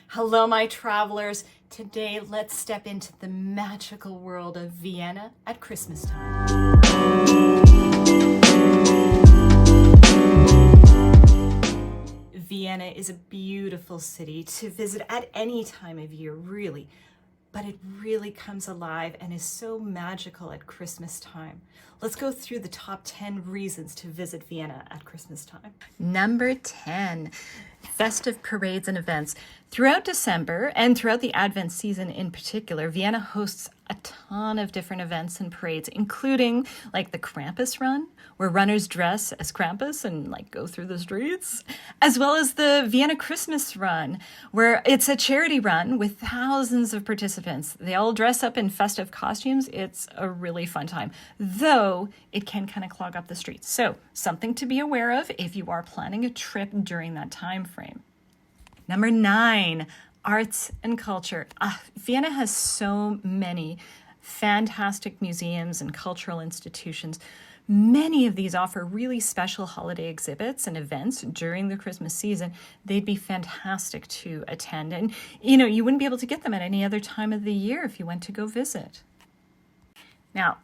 Hello, my travelers. Today, let's step into the magical world of Vienna at Christmas time. Vienna is a beautiful city to visit at any time of year, really. But it really comes alive and is so magical at Christmas time. Let's go through the top 10 reasons to visit Vienna at Christmas time. Number 10, festive parades and events. Throughout December and throughout the Advent season in particular, Vienna hosts a ton of different events and parades, including like the Krampus run, where runners dress as Krampus and like go through the streets, as well as the Vienna Christmas run, where it's a charity run with thousands of participants. They all dress up in festive costumes. It's a really fun time, though it can kind of clog up the streets. So something to be aware of if you are planning a trip during that time frame. Number 9, arts and culture. Vienna has so many fantastic museums and cultural institutions. Many of these offer really special holiday exhibits and events during the Christmas season. They'd be fantastic to attend. And, you wouldn't be able to get them at any other time of the year if you went to go visit. Now,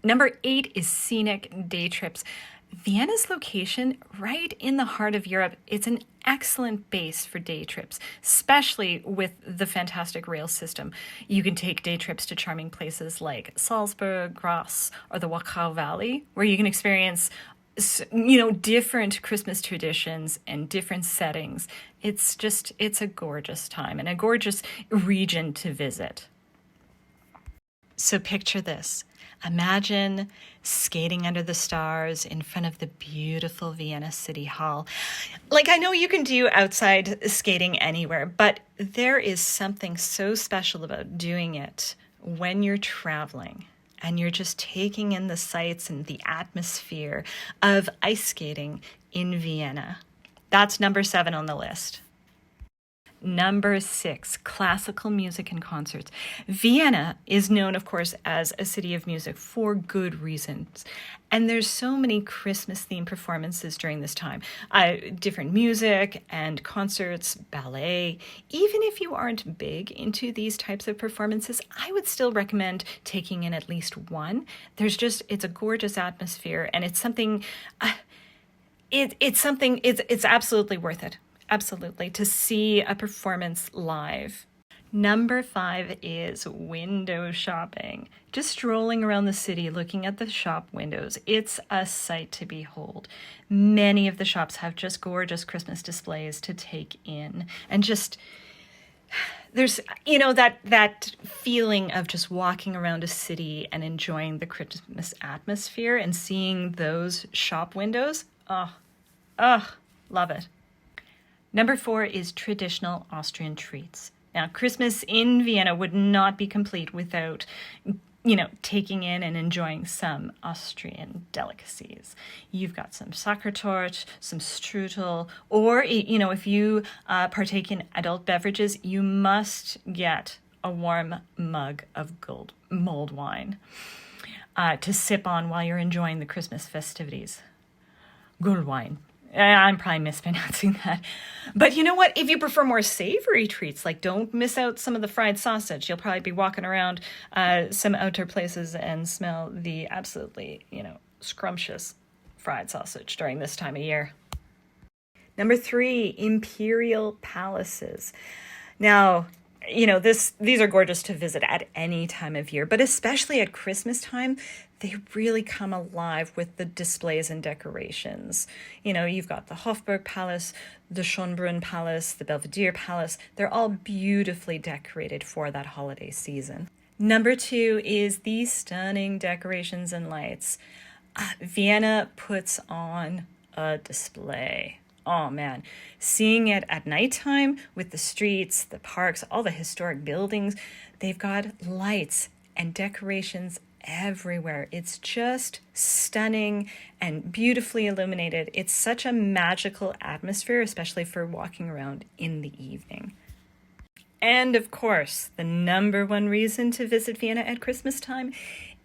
number 8 is scenic day trips. Vienna's location right in the heart of Europe, it's an excellent base for day trips, especially with the fantastic rail system. You can take day trips to charming places like Salzburg, Graz, or the Wachau Valley, where you can experience different Christmas traditions and different settings. It's a gorgeous time and a gorgeous region to visit. So picture this. Imagine skating under the stars in front of the beautiful Vienna City Hall. Like, I know you can do outside skating anywhere, but there is something so special about doing it when you're traveling and you're just taking in the sights and the atmosphere of ice skating in Vienna. That's number 7 on the list. Number 6, classical music and concerts. Vienna is known, of course, as a city of music for good reasons. And there's so many Christmas-themed performances during this time. Different music and concerts, ballet. Even if you aren't big into these types of performances, I would still recommend taking in at least one. It's a gorgeous atmosphere, and it's something, it's absolutely worth it. Absolutely, to see a performance live. Number 5 is window shopping. Just strolling around the city, looking at the shop windows. It's a sight to behold. Many of the shops have just gorgeous Christmas displays to take in. And there's, that feeling of just walking around a city and enjoying the Christmas atmosphere and seeing those shop windows. Love it. Number 4 is traditional Austrian treats. Now, Christmas in Vienna would not be complete without, taking in and enjoying some Austrian delicacies. You've got some Sachertorte, some strudel, or, if you partake in adult beverages, you must get a warm mug of mulled wine to sip on while you're enjoying the Christmas festivities. Gullwein. I'm probably mispronouncing that. But you know what? If you prefer more savory treats, like don't miss out some of the fried sausage. You'll probably be walking around some outdoor places and smell the absolutely, scrumptious fried sausage during this time of year. Number 3, imperial palaces. Now, these are gorgeous to visit at any time of year, but especially at Christmas time, they really come alive with the displays and decorations. You've got the Hofburg Palace, the Schönbrunn Palace, the Belvedere Palace. They're all beautifully decorated for that holiday season. Number 2 is the stunning decorations and lights. Vienna puts on a display. Oh man, seeing it at nighttime with the streets, the parks, all the historic buildings, they've got lights and decorations everywhere. It's just stunning and beautifully illuminated. It's such a magical atmosphere, especially for walking around in the evening. And of course, the number 1 reason to visit Vienna at Christmas time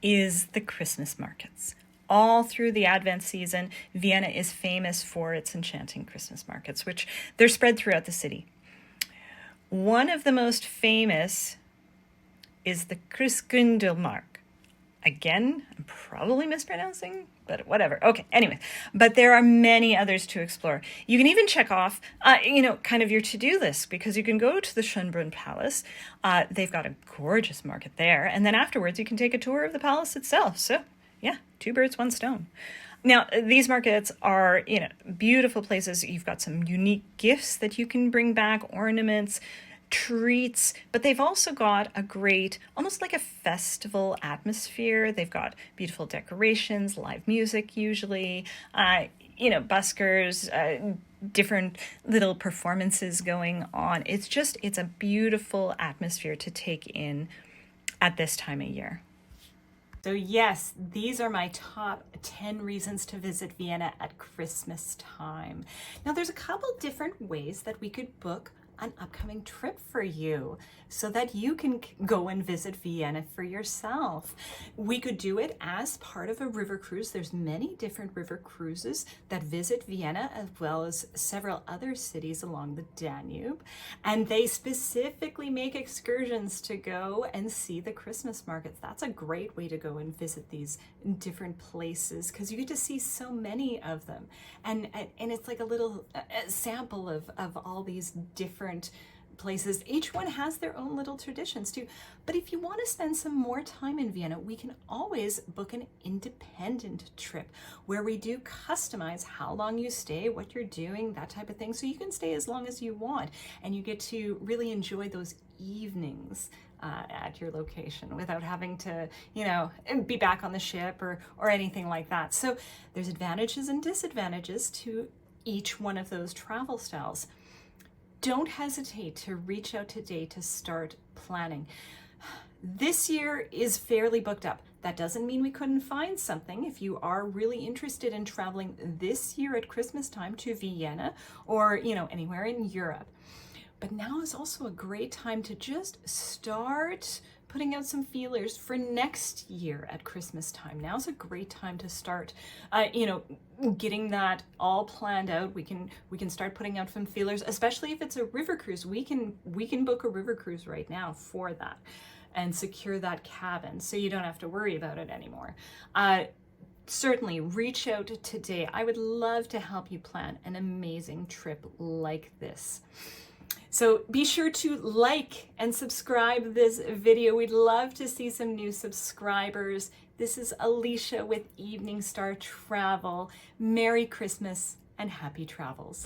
is the Christmas markets. All through the Advent season, Vienna is famous for its enchanting Christmas markets, which they're spread throughout the city. One of the most famous is the Christgrindelmark. Again, I'm probably mispronouncing, but whatever. Okay, anyway, but there are many others to explore. You can even check off, kind of your to-do list, because you can go to the Schönbrunn Palace. They've got a gorgeous market there. And then afterwards, you can take a tour of the palace itself. So yeah, 2 birds, 1 stone. Now, these markets are, beautiful places. You've got some unique gifts that you can bring back, ornaments, treats, but they've also got a great, almost like a festival atmosphere. They've got beautiful decorations, live music usually, buskers, different little performances going on. It's a beautiful atmosphere to take in at this time of year. So yes, these are my top 10 reasons to visit Vienna at Christmas time. Now there's a couple different ways that we could book an upcoming trip for you so that you can go and visit Vienna for yourself. We could do it as part of a river cruise. There's many different river cruises that visit Vienna as well as several other cities along the Danube. And they specifically make excursions to go and see the Christmas markets. That's a great way to go and visit these different places because you get to see so many of them. And it's like a little sample of all these different places. Each one has their own little traditions too. But if you want to spend some more time in Vienna, we can always book an independent trip where we do customize how long you stay, what you're doing, that type of thing. So you can stay as long as you want and you get to really enjoy those evenings at your location without having to, be back on the ship or anything like that. So there's advantages and disadvantages to each one of those travel styles. Don't hesitate to reach out today to start planning. This year is fairly booked up. That doesn't mean we couldn't find something if you are really interested in traveling this year at Christmas time to Vienna or, anywhere in Europe. But now is also a great time to just start putting out some feelers for next year at Christmas time. Now's a great time to start, getting that all planned out. We can start putting out some feelers, especially if it's a river cruise. We can book a river cruise right now for that and secure that cabin so you don't have to worry about it anymore. Certainly reach out today. I would love to help you plan an amazing trip like this. So be sure to like and subscribe this video. We'd love to see some new subscribers. This is Alicia with Evening Star Travel. Merry Christmas and happy travels.